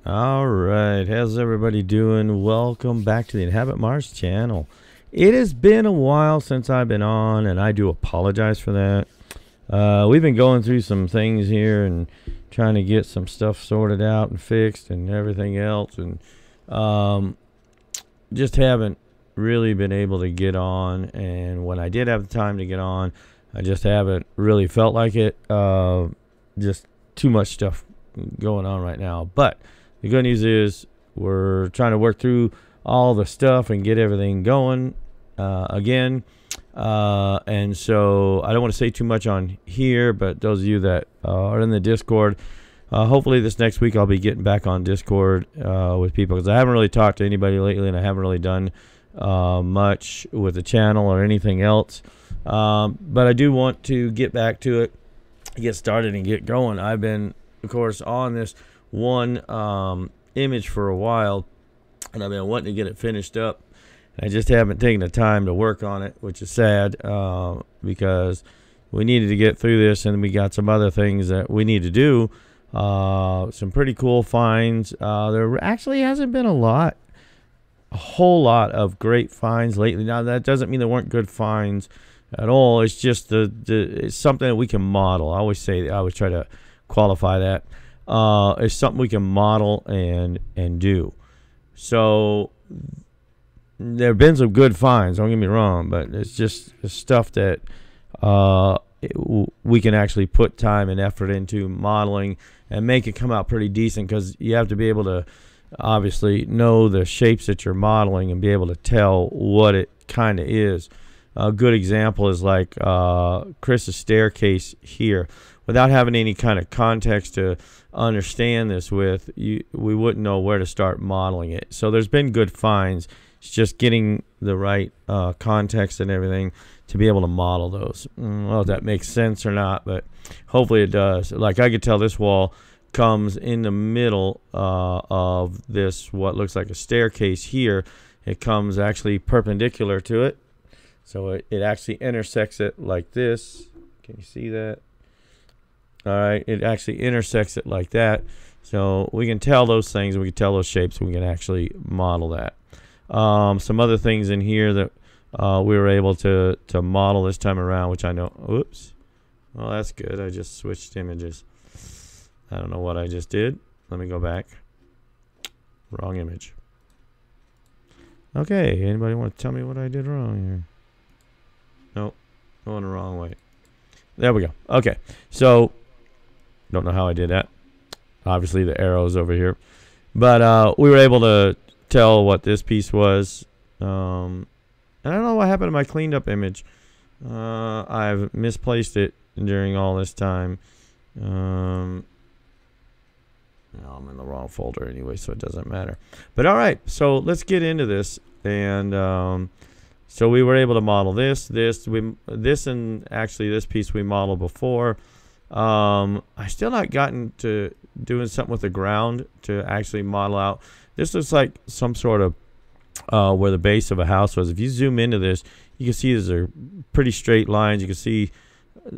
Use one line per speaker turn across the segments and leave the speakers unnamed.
All right, how's everybody doing? Welcome back to the Inhabitmars channel. It has been a while since I've been on, and I do apologize for that. We've been going through some things here and trying to get some stuff sorted out and fixed and everything else, and just haven't really been able to get on. And when I did have the time to get on, I just haven't really felt like it. Just too much stuff going on right now. But the good news is we're trying to work through all the stuff and get everything going again. And so I don't want to say too much on here, but those of you that are in the Discord, hopefully this next week I'll be getting back on Discord with people, because I haven't really talked to anybody lately, and I haven't really done much with the channel or anything else. But I do want to get back to it, get started and get going. I've been, of course, on this one image for a while, and I've been wanting to get it finished up. I just haven't taken the time to work on it, which is sad, because we needed to get through this, and we got some other things that we need to do. Some pretty cool finds. There actually hasn't been a whole lot of great finds lately. Now, that doesn't mean there weren't good finds at all. It's just it's something that we can model. I always try to qualify that. It's something we can model and do. So there have been some good finds, don't get me wrong, but it's just stuff that we can actually put time and effort into modeling and make it come out pretty decent, because you have to be able to obviously know the shapes that you're modeling and be able to tell what it kind of is. A good example is like Chris's staircase here. Without having any kind of context to understand this with, we wouldn't know where to start modeling it. So there's been good finds. It's just getting the right context and everything to be able to model those. Well, if that makes sense or not, but hopefully it does. Like, I could tell this wall comes in the middle of this, what looks like a staircase here. It comes actually perpendicular to it. So it actually intersects it like this. Can you see that? All right, it actually intersects it like that. So we can tell those things, we can tell those shapes, and we can actually model that. Some other things in here that we were able to model this time around, which I know, oops. Well, that's good. I just switched images. I don't know what I just did. Let me go back. Wrong image. Okay, anybody want to tell me what I did wrong here? Nope, going the wrong way. There we go. Okay, so don't know how I did that. Obviously the arrow's over here, but we were able to tell what this piece was. And I don't know what happened to my cleaned up image. I've misplaced it during all this time. No, I'm in the wrong folder anyway, so it doesn't matter. But all right, so let's get into this. And so we were able to model this, and actually this piece we modeled before. I still not gotten to doing something with the ground to actually model out. This looks like some sort of where the base of a house was. If you zoom into this, you can see these are pretty straight lines. You can see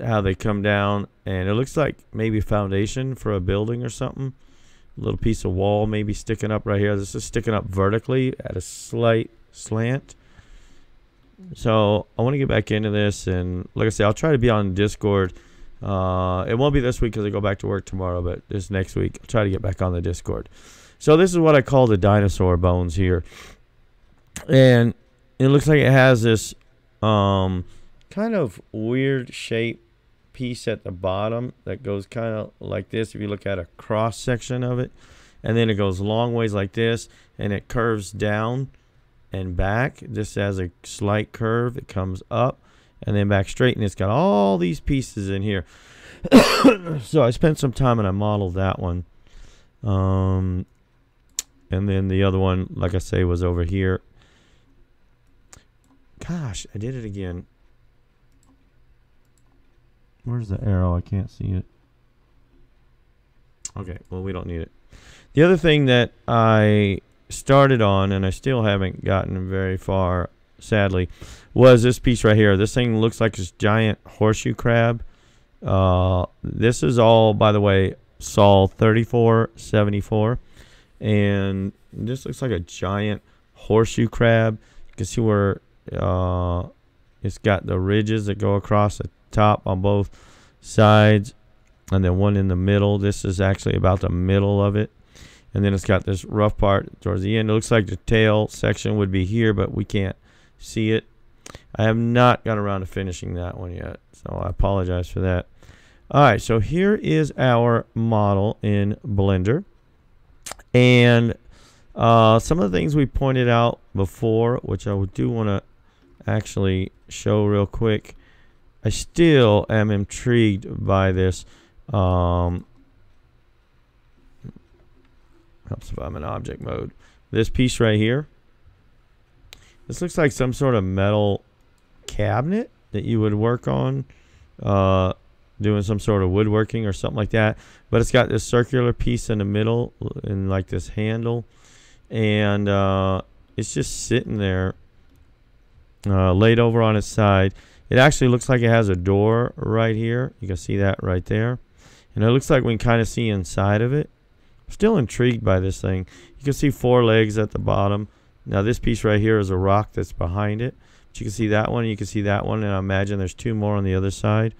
how they come down, and it looks like maybe a foundation for a building or something. A little piece of wall maybe sticking up right here. This is sticking up vertically at a slight slant. So I want to get back into this, and like I say, I'll try to be on Discord. It won't be this week because I go back to work tomorrow, but this next week I'll try to get back on the Discord. So this is what I call the dinosaur bones here, and it looks like it has this kind of weird shape piece at the bottom that goes kind of like this if you look at a cross section of it, and then it goes long ways like this, and it curves down and back. This has a slight curve. It comes up and then back straight, and it's got all these pieces in here. So I spent some time and I modeled that one, and then the other one, like I say, was over here. Gosh, I did it again. Where's the arrow? I can't see it. Okay, well, we don't need it. The other thing that I started on, and I still haven't gotten very far, sadly, was this piece right here. This thing looks like this giant horseshoe crab. This is all, by the way, Sol 3474. and this looks like a giant horseshoe crab. You can see where it's got the ridges that go across the top on both sides, and then one in the middle. This is actually about the middle of it, and then it's got this rough part towards the end. It looks like the tail section would be here, but we can't see it. I have not got around to finishing that one yet, so I apologize for that. Alright, so here is our model in Blender, and some of the things we pointed out before, which I do want to actually show real quick. I still am intrigued by this. Helps if I'm in object mode. This piece right here. This looks like some sort of metal cabinet that you would work on, doing some sort of woodworking or something like that. But it's got this circular piece in the middle and like this handle, and it's just sitting there, laid over on its side. It actually looks like it has a door right here. You can see that right there, and it looks like we can kind of see inside of it. I'm still intrigued by this thing. You can see 4 legs at the bottom. Now this piece right here is a rock that's behind it, but you can see that one, and you can see that one, and I imagine there's 2 more on the other side.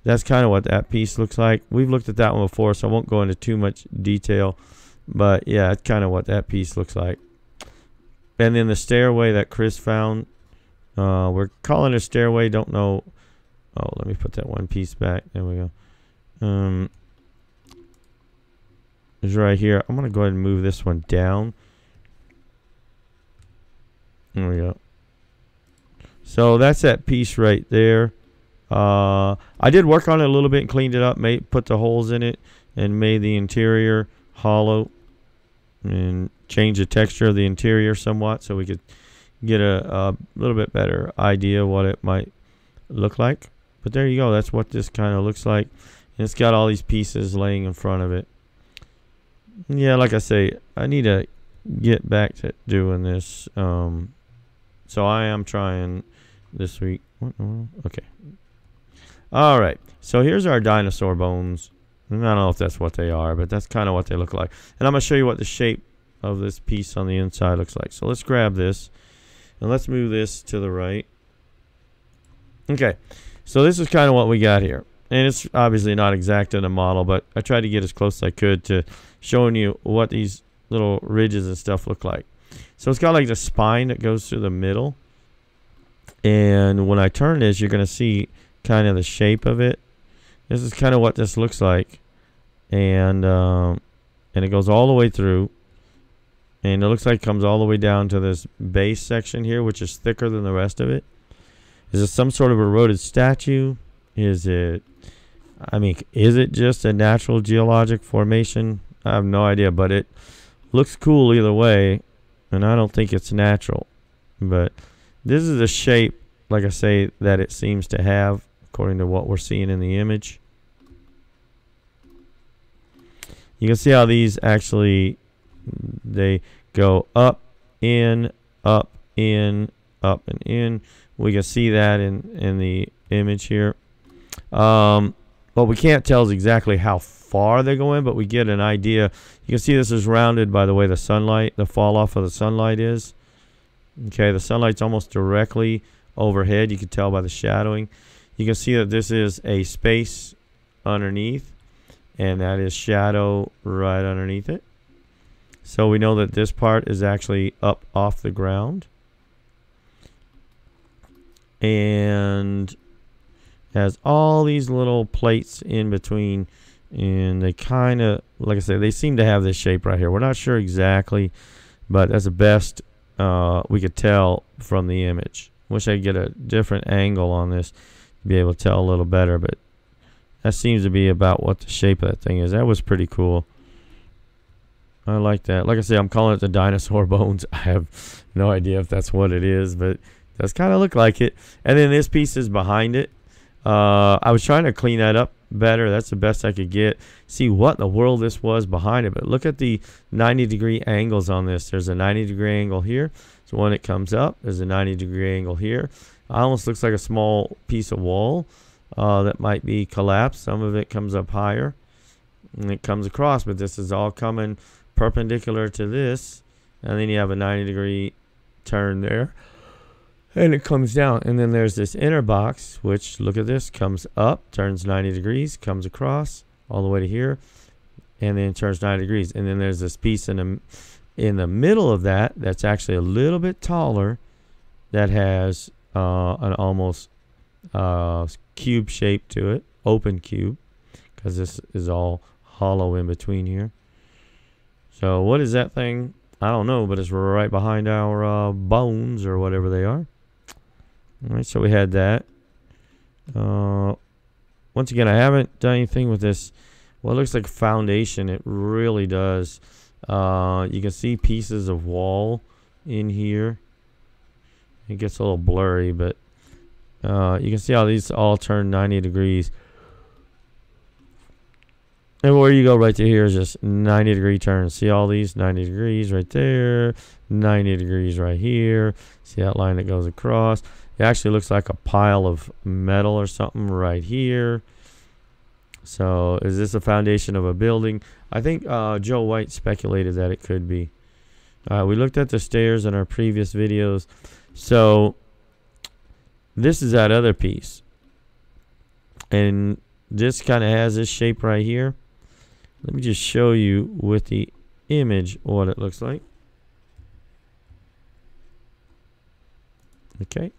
That's kind of what that piece looks like. We've looked at that one before, so I won't go into too much detail, but yeah, it's kind of what that piece looks like. And then the stairway that Chris found, we're calling it a stairway, don't know. Oh, let me put that one piece back. There we go. It's right here. I'm going to go ahead and move this one down. There we go. So that's that piece right there. I did work on it a little bit and cleaned it up, put the holes in it, and made the interior hollow, and change the texture of the interior somewhat so we could get a little bit better idea what it might look like. But there you go. That's what this kind of looks like. And it's got all these pieces laying in front of it. Yeah, like I say, I need to get back to doing this. So I am trying this week. Okay. All right. So here's our dinosaur bones. And I don't know if that's what they are, but that's kind of what they look like. And I'm going to show you what the shape of this piece on the inside looks like. So let's grab this, and let's move this to the right. Okay. So this is kind of what we got here. And it's obviously not exact in the model, but I tried to get as close as I could to showing you what these little ridges and stuff look like. So it's got like the spine that goes through the middle. And when I turn this, you're going to see kind of the shape of it. This is kind of what this looks like. And it goes all the way through. And it looks like it comes all the way down to this base section here, which is thicker than the rest of it. Is it some sort of eroded statue? Is it just a natural geologic formation? I have no idea, but it looks cool either way, and I don't think it's natural. But this is the shape, like I say, that it seems to have, according to what we're seeing in the image. You can see how these actually, they go up, in, up, in, up, and in. We can see that in the image here. What we can't tell is exactly how far they go in, but we get an idea. You can see this is rounded by the way the fall off of the sunlight is. Okay, the sunlight's almost directly overhead. You can tell by the shadowing. You can see that this is a space underneath, and that is shadow right underneath it. So we know that this part is actually up off the ground. And has all these little plates in between, and they kind of, like I said, they seem to have this shape right here. We're not sure exactly, but that's the best we could tell from the image. Wish I could get a different angle on this to be able to tell a little better, but that seems to be about what the shape of that thing is. That was pretty cool. I like that. Like I said, I'm calling it the dinosaur bones. I have no idea if that's what it is, but it does kind of look like it. And then this piece is behind it. I was trying to clean that up better. That's the best I could get. See what in the world this was behind it. But look at the 90-degree angles on this. There's a 90-degree angle here. So when it comes up, there's a 90-degree angle here. It almost looks like a small piece of wall that might be collapsed. Some of it comes up higher and it comes across. But this is all coming perpendicular to this, and then you have a 90-degree turn there, and it comes down. And then there's this inner box, which, look at this, comes up, turns 90 degrees, comes across all the way to here, and then turns 90 degrees. And then there's this piece in the middle of that that's actually a little bit taller, that has an almost cube shape to it, open cube, because this is all hollow in between here. So what is that thing? I don't know, but it's right behind our bones or whatever they are. All right, so we had that. Once again, I haven't done anything with this. Well, it looks like foundation. It really does. You can see pieces of wall in here. It gets a little blurry, but you can see how these all turn 90 degrees. And where you go right to here is just 90-degree turns. See all these 90 degrees right there, 90 degrees right here. See that line that goes across? It actually looks like a pile of metal or something right here. So is this a foundation of a building? I think Joe White speculated that it could be. We looked at the stairs in our previous videos. So this is that other piece. And this kind of has this shape right here. Let me just show you with the image what it looks like. Okay.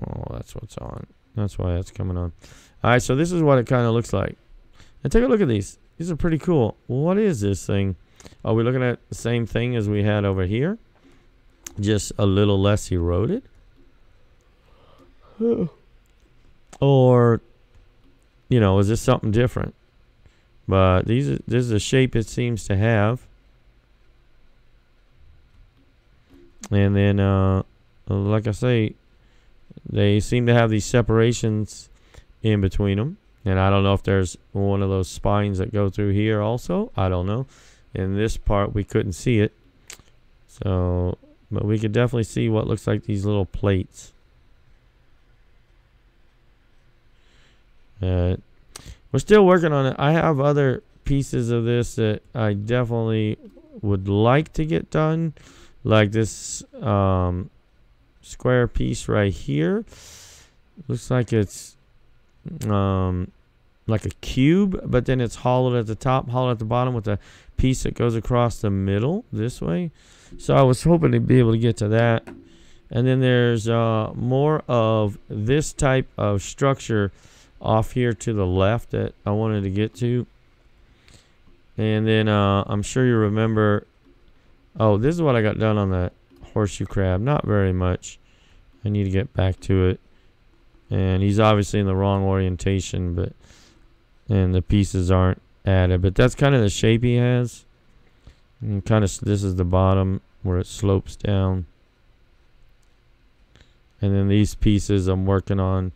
Oh, that's what's on. That's why that's coming on. All right, so this is what it kind of looks like. And take a look at these. These are pretty cool. What is this thing? Are we looking at the same thing as we had over here? Just a little less eroded? Or, you know, is this something different? But this is the shape it seems to have. And then, like I say, they seem to have these separations in between them. And I don't know if there's one of those spines that go through here also. I don't know. In this part, we couldn't see it. So, but we could definitely see what looks like these little plates. We're still working on it. I have other pieces of this that I definitely would like to get done. Like this square piece right here. Looks like it's like a cube, but then it's hollowed at the top, hollowed at the bottom with a piece that goes across the middle this way. So I was hoping to be able to get to that. And then there's more of this type of structure off here to the left that I wanted to get to. And then I'm sure you remember, oh, this is what I got done on that horseshoe crab. Not very much. I need to get back to it. And he's obviously in the wrong orientation, but and the pieces aren't added. But that's kind of the shape he has. And kind of this is the bottom where it slopes down. And then these pieces I'm working on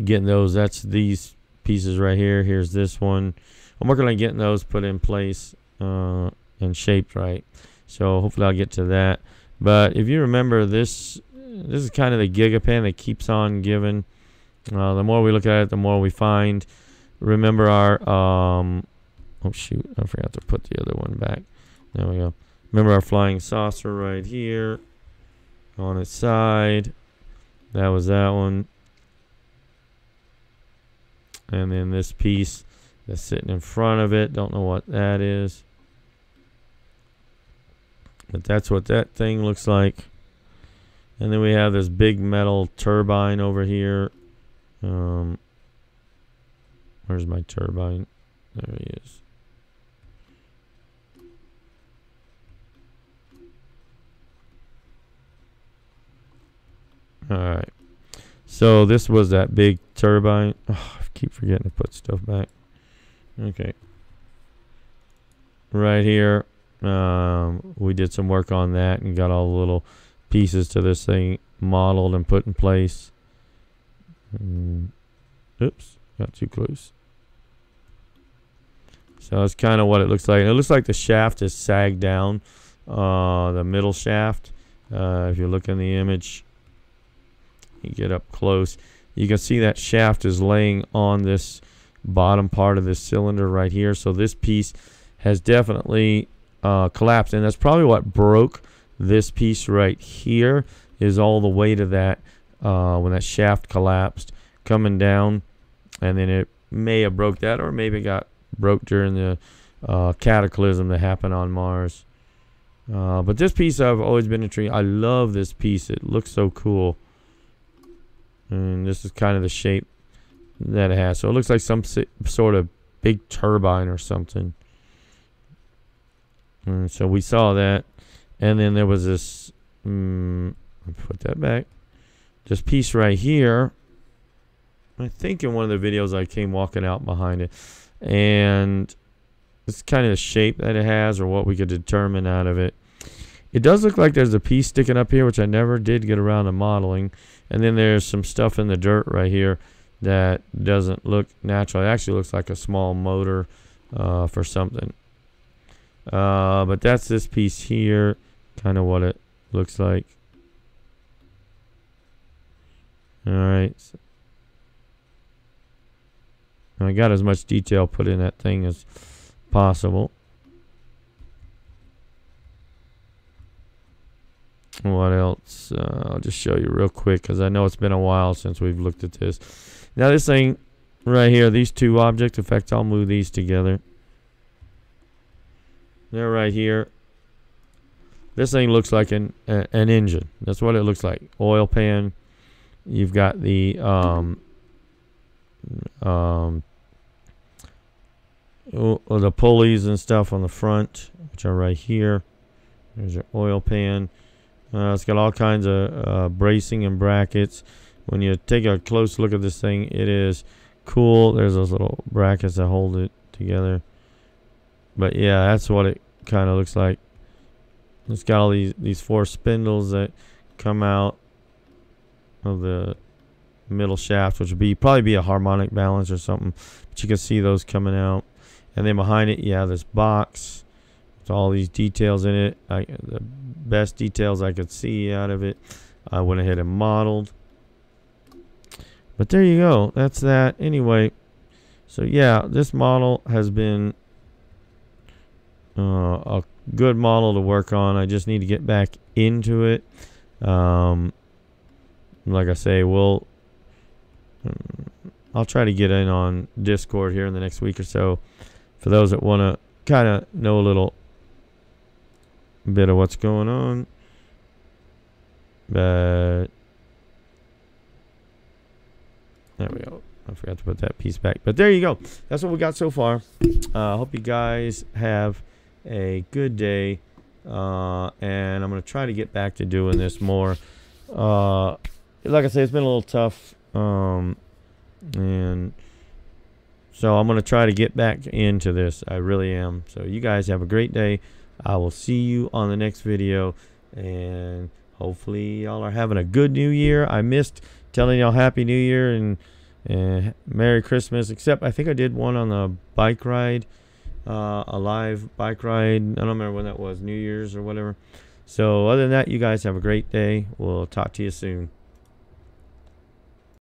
getting those. That's these pieces right here. Here's this one. I'm working on getting those put in place and shaped right. So hopefully I'll get to that. But if you remember, this is kind of the Gigapan that keeps on giving. The more we look at it, the more we find. Remember our oh shoot, I forgot to put the other one back. There we go. Remember our flying saucer right here on its side. That was that one. And then this piece that's sitting in front of it. Don't know what that is. But that's what that thing looks like. And then we have this big metal turbine over here. Where's my turbine? There he is. Alright. So this was that big turbine. Oh, I keep forgetting to put stuff back. Okay. Right here. We did some work on that and got all the little pieces to this thing modeled and put in place. Oops, got too close. So that's kind of what it looks like. And it looks like the shaft is sagged down, the middle shaft. If you look in the image, you get up close, you can see that shaft is laying on this bottom part of this cylinder right here. So this piece has definitely collapsed, and that's probably what broke this piece right here, is all the weight of that when that shaft collapsed coming down, and then it may have broke that, or maybe it got broke during the cataclysm that happened on Mars. But this piece I've always been intrigued. I love this piece. It looks so cool. And this is kind of the shape that it has. So it looks like some sort of big turbine or something. And so we saw that. And then there was this, put that back. This piece right here. I think in one of the videos I came walking out behind it. And it's kind of the shape that it has, or what we could determine out of it. It does look like there's a piece sticking up here, which I never did get around to modeling. And then there's some stuff in the dirt right here that doesn't look natural. It actually looks like a small motor for something. But that's this piece here, kind of what it looks like. All right. I got as much detail put in that thing as possible. What else? I'll just show you real quick, because I know it's been a while since we've looked at this. Now this thing right here, these two objects, in fact, I'll move these together. They're right here. This thing looks like an engine. That's what it looks like. Oil pan. You've got the the pulleys and stuff on the front, which are right here. There's your oil pan. It's got all kinds of bracing and brackets. When you take a close look at this thing, it is cool. There's those little brackets that hold it together. But yeah, that's what it kind of looks like. It's got all these four spindles that come out of the middle shaft, which would probably be a harmonic balance or something. But you can see those coming out. And then behind it, you have this box with all these details in it. The best details I could see out of it, I went ahead and modeled. But there you go. That's that. Anyway, so yeah, this model has been a good model to work on. I just need to get back into it. Like I say, I'll try to get in on Discord here in the next week or so, for those that want to kind of know a little bit of what's going on. But there we go. I forgot to put that piece back. But there you go. That's what we got so far. I hope you guys have a good day. And I'm going to try to get back to doing this more. Like I say, it's been a little tough. And so I'm going to try to get back into this. I really am. So you guys have a great day. I will see you on the next video. And hopefully y'all are having a good New Year. I missed telling y'all Happy New Year and Merry Christmas. Except I think I did one on the bike ride. A live bike ride. I don't remember when that was. New Year's or whatever. So other than that, you guys have a great day. We'll talk to you soon.